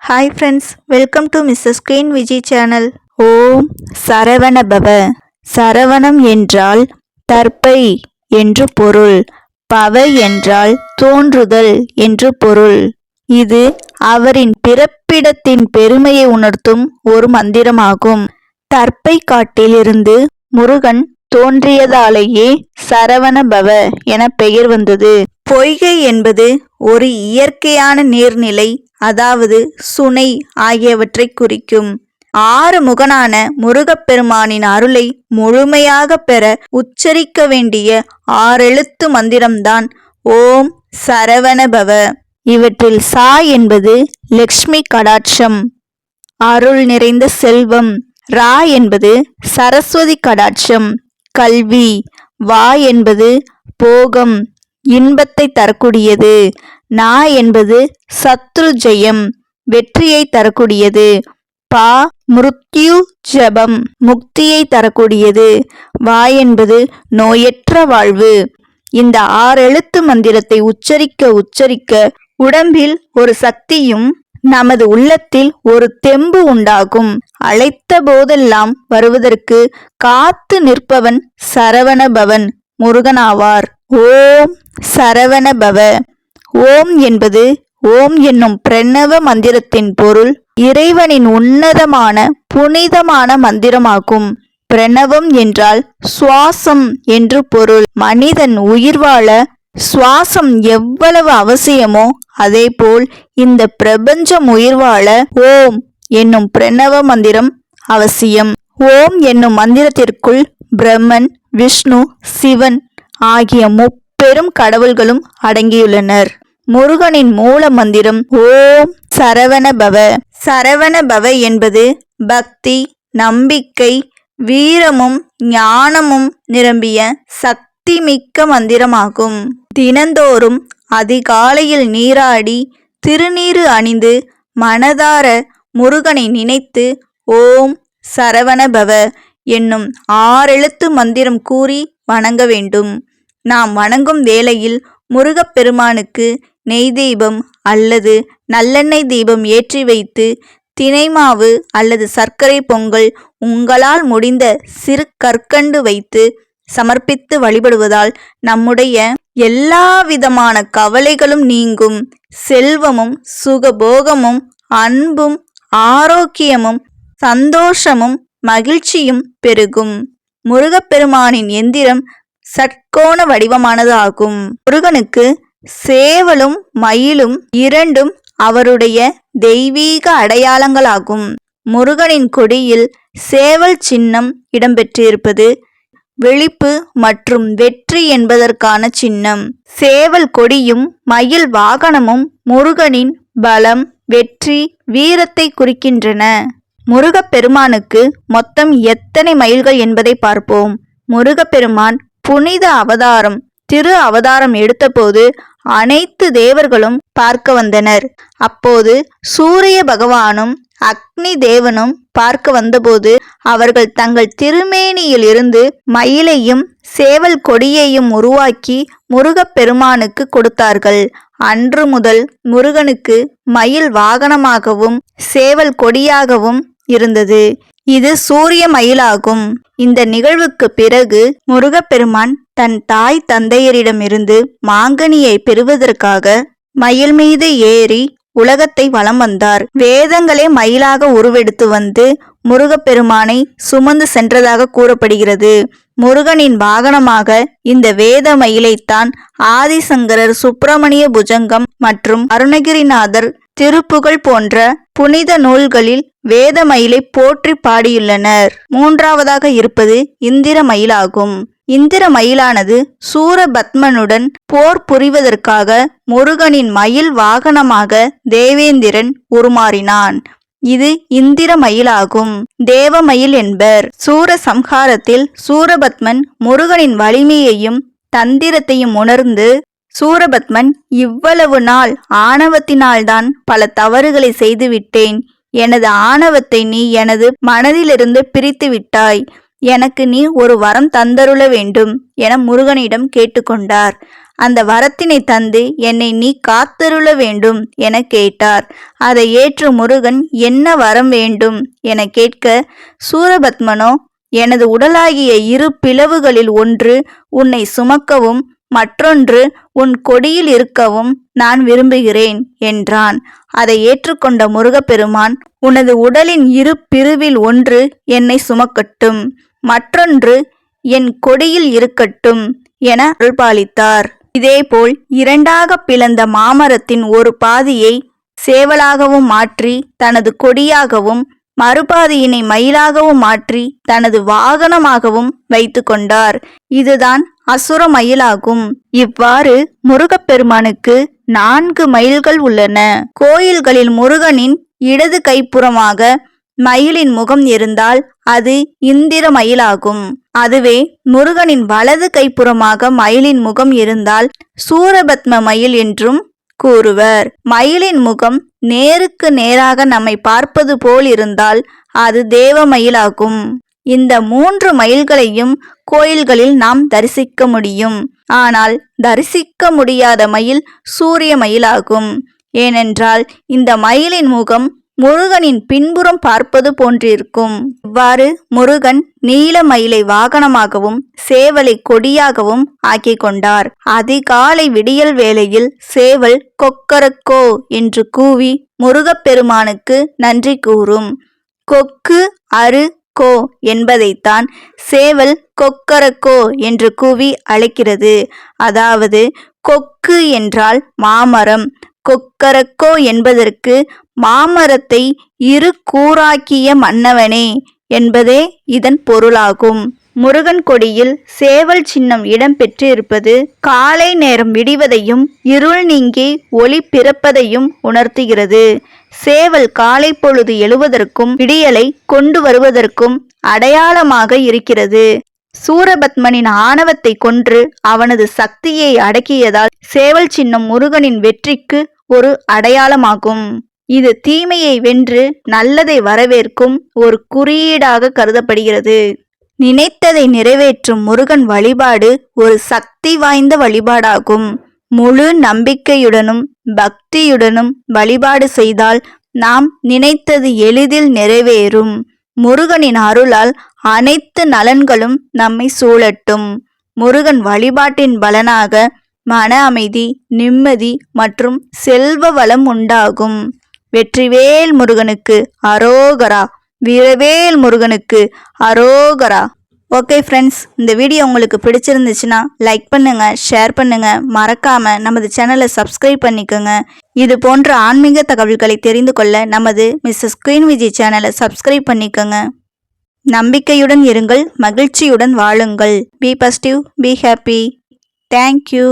Hi friends, welcome to missus queen Viji channel. Om Saravana பவ. சரவணம் என்றால் தர்ப்பை என்று பொருள். பவ என்றால் தோன்றுதல் என்று பொருள். இது அவரின் பிறப்பிடத்தின் பெருமையை உணர்த்தும் ஒரு மந்திரமாகும். தர்ப்பை காட்டிலிருந்து முருகன் தோன்றியதாலேயே சரவண பவ என பெயர் வந்தது. பொய்கை என்பது ஒரு இயற்கையான நீர்நிலை, அதாவது சுனை ஆகியவற்றை குறிக்கும். ஆறு முகனான முருகப்பெருமானின் அருளை முழுமையாக பெற உச்சரிக்க வேண்டிய 6 எழுத்து மந்திரம்தான் ஓம் சரவணபவ. இவற்றில் சா என்பது லக்ஷ்மி கடாட்சம், அருள் நிறைந்த செல்வம். ரா என்பது சரஸ்வதி கடாட்சம், கல்வி. வா என்பது போகம், இன்பத்தை தரக்கூடியது. நா என்பது சத்ரு ஜெயம், வெற்றியை தரக்கூடியது. பா மிருத்யு ஜபம், முக்தியை தரக்கூடியது. வா என்பது நோயற்ற வாழ்வு. இந்த 6 எழுத்து மந்திரத்தை உச்சரிக்க உச்சரிக்க உடம்பில் ஒரு சக்தியும் நமது உள்ளத்தில் ஒரு தெம்பு உண்டாகும். அழைத்த போதெல்லாம் வருவதற்கு காத்து நிற்பவன் சரவணபவன் முருகனாவார். ஓம் சரவணபவ. ஓம் என்பது ஓம் என்னும் பிரணவ மந்திரத்தின் பொருள். இறைவனின் உன்னதமான புனிதமான மந்திரமாகும். பிரணவம் என்றால் சுவாசம் என்று பொருள். மனிதன் உயிர் வாழ சுவாசம் எவ்வளவு அவசியமோ அதேபோல் இந்த பிரபஞ்சம் உயிர் வாழ ஓம் என்னும் பிரணவ மந்திரம் அவசியம். ஓம் என்னும் மந்திரத்திற்குள் பிரம்மன், விஷ்ணு, சிவன் ஆகிய முப்பெரும் கடவுள்களும் அடங்கியுள்ளனர். முருகனின் மூல மந்திரம் ஓம் சரவணபவ. சரவணபவ என்பது பக்தி, நம்பிக்கை, வீரமும் ஞானமும் நிரம்பிய சக்தி மிக்க மந்திரமாகும். தினந்தோறும் அதிகாலையில் நீராடி திருநீறு அணிந்து மனதார முருகனை நினைத்து ஓம் சரவணபவ என்னும் 6 எழுத்து மந்திரம் கூறி வணங்க வேண்டும். நாம் வணங்கும் வேளையில் முருகப்பெருமானுக்கு நெய் தீபம் அல்லது நல்லெண்ணெய் தீபம் ஏற்றி வைத்து தினைமாவு அல்லது சர்க்கரை பொங்கல், உங்களால் முடிந்த சிறு கற்கண்டு வைத்து சமர்ப்பித்து வழிபடுவதால் நம்முடைய எல்லா விதமான கவலைகளும் நீங்கும். செல்வமும் சுகபோகமும் அன்பும் ஆரோக்கியமும் சந்தோஷமும் மகிழ்ச்சியும் பெருகும். முருகப்பெருமானின் எந்திரம் சட்கோண வடிவமானது ஆகும். முருகனுக்கு சேவலும் மயிலும் இரண்டும் அவருடைய தெய்வீக அடையாளங்களாகும். முருகனின் கொடியில் சேவல் சின்னம் இடம்பெற்றிருப்பது விழிப்பு மற்றும் வெற்றி என்பதற்கான சின்னம். சேவல் கொடியும் மயில் வாகனமும் முருகனின் பலம், வெற்றி, வீரத்தை குறிக்கின்றன. முருகப்பெருமானுக்கு மொத்தம் எத்தனை மயில்கள் என்பதை பார்ப்போம். முருகப்பெருமான் புனித அவதாரம், திரு அவதாரம் எடுத்தபோது அனைத்து தேவர்களும் பார்க்க வந்தனர். அப்போது சூரிய பகவானும் அக்னி தேவனும் பார்க்க வந்தபோது அவர்கள் தங்கள் திருமேனியில் இருந்து மயிலையும் சேவல் கொடியையும் உருவாக்கி முருகப்பெருமானுக்கு கொடுத்தார்கள். அன்று முதல் முருகனுக்கு மயில் வாகனமாகவும் சேவல் கொடியாகவும் இருந்தது. இது சூரிய மயிலாகும். இந்த நிகழ்வுக்கு பிறகு முருகப்பெருமான் தன் தாய் தந்தையரிடமிருந்து மாங்கனியை பெறுவதற்காக மயில் மீது ஏறி உலகத்தை வலம் வந்தார். வேதங்களே மயிலாக உருவெடுத்து வந்து முருகப்பெருமானை சுமந்து சென்றதாக கூறப்படுகிறது. முருகனின் வாகனமாக இந்த வேத மயிலைத்தான் ஆதிசங்கரர், சுப்பிரமணிய புஜங்கம் மற்றும் அருணகிரிநாதர் திருப்புகழ் போன்ற புனித நூல்களில் வேத மயிலை போற்றி பாடியுள்ளனர். மூன்றாவதாக இருப்பது இந்திர மயிலாகும். இந்திர மயிலானது சூரபத்மனுடன் போர் புரிவதற்காக முருகனின் மயில் வாகனமாக தேவேந்திரன் உருமாறினான். இது இந்திர மயிலாகும். தேவமயில் என்பர். சூர சம்ஹாரத்தில் சூரபத்மன் முருகனின் வலிமையையும் தந்திரத்தையும் உணர்ந்து, சூரபத்மன், இவ்வளவு நாள் ஆணவத்தினால்தான் பல தவறுகளை செய்துவிட்டேன். எனது ஆணவத்தை நீ எனது மனதிலிருந்து பிரித்து விட்டாய். எனக்கு நீ ஒரு வரம் தந்தருள வேண்டும் என முருகனிடம் கேட்டுக்கொண்டார். அந்த வரத்தினை தந்து என்னை நீ காத்தருள வேண்டும் என கேட்டார். அதை ஏற்று முருகன் என்ன வரம் வேண்டும் என கேட்க, சூரபத்மனோ, எனது உடலாகிய இரு பிளவுகளில் ஒன்று உன்னை சுமக்கவும் மற்றொன்று உன் கொடியில் இருக்கவும் நான் விரும்புகிறேன் என்றான். அதை ஏற்றுக்கொண்ட முருகப்பெருமான், உனது உடலின் இரு பிரிவில் ஒன்று என்னை சுமக்கட்டும், மற்றொன்று என் கொடியில் இருக்கட்டும் என அருள்பாலித்தார். இதேபோல் இரண்டாக பிளந்த மாமரத்தின் ஒரு பாதியை சேவலாகவும் மாற்றி தனது கொடியாகவும், மறுபாதியினை மயிலாகவும் மாற்றி தனது வாகனமாகவும் வைத்து கொண்டார். இதுதான் அசுர மயிலாகும். இவ்வாறு முருகப்பெருமானுக்கு 4 மயில்கள் உள்ளன. கோயில்களில் முருகனின் இடது கைப்புறமாக மயிலின் முகம் இருந்தால் அது இந்திர மயிலாகும். அதுவே முருகனின் வலது கைப்புறமாக மயிலின் முகம் இருந்தால் சூரபத்ம மயில் என்றும் கூறுவர். மயிலின் முகம் நேருக்கு நேராக நம்மை பார்ப்பது போல் இருந்தால் அது தேவ மயிலாகும். இந்த 3 மயில்களையும் கோயில்களில் நாம் தரிசிக்க முடியும். ஆனால் தரிசிக்க முடியாத மயில் சூரிய மயிலாகும். ஏனென்றால் இந்த மயிலின் முகம் முருகனின் பின்புறம் பார்ப்பது போன்றிருக்கும். இவ்வாறு முருகன் நீல மயிலை வாகனமாகவும் சேவலை கொடியாகவும் ஆக்கிக் கொண்டார். அதிகாலை விடியல் வேளையில் சேவல் கொக்கரக்கோ என்று கூவி முருகப்பெருமானுக்கு நன்றி கூறும். கொக்கு அரு கோ என்பதைத்தான் சேவல் கொக்கரக்கோ என்று கூவி அழைக்கிறது. அதாவது கொக்கு என்றால் மாமரம், கொக்கரக்கோ என்பதற்கு மாமரத்தை இரு கூறாக்கிய மன்னவனே என்பதே இதன் பொருளாகும். முருகன் கொடியில் சேவல் சின்னம் இடம் பெற்றிருப்பது காலை நேரம் விடிவதையும் இருள் நீங்கி ஒளி பிறப்பதையும் உணர்த்துகிறது. சேவல் காலை பொழுது எழுவதற்கும் விடியலை கொண்டு வருவதற்கும் அடையாளமாக இருக்கிறது. சூரபத்மனின் ஆணவத்தை கொன்று அவனது சக்தியை அடக்கியதால் சேவல் சின்னம் முருகனின் வெற்றிக்கு ஒரு அடையாளமாகும். இது தீமையை வென்று நல்லதை வரவேற்கும் ஒரு குறியீடாக கருதப்படுகிறது. நினைத்ததை நிறைவேற்றும் முருகன் வழிபாடு ஒரு சக்தி வாய்ந்த வழிபாடாகும். முழு நம்பிக்கையுடனும் பக்தியுடனும் வழிபாடு செய்தால் நாம் நினைத்தது எளிதில் நிறைவேறும். முருகனின் அருளால் அனைத்து நலன்களும் நம்மை சூழட்டும். முருகன் வழிபாட்டின் பலனாக மன அமைதி, நிம்மதி மற்றும் செல்வ வளம் உண்டாகும். வெற்றிவேல் முருகனுக்கு அரோகரா, வீரவேல் முருகனுக்கு அரோகரா. ஓகே ஃப்ரெண்ட்ஸ், இந்த வீடியோ உங்களுக்கு பிடிச்சிருந்துச்சுன்னா லைக் பண்ணுங்க, ஷேர் பண்ணுங்க, மறக்காம நமது சேனலை சப்ஸ்கிரைப் பண்ணிக்கோங்க. இது போன்ற ஆன்மீக தகவல்களை தெரிந்து கொள்ள நமது மிஸ்ஸஸ் குயின் விஜய் சேனலை சப்ஸ்கிரைப் பண்ணிக்கோங்க. நம்பிக்கையுடன் இருங்கள், மகிழ்ச்சியுடன் வாழுங்கள். Be positive, be happy. Thank you.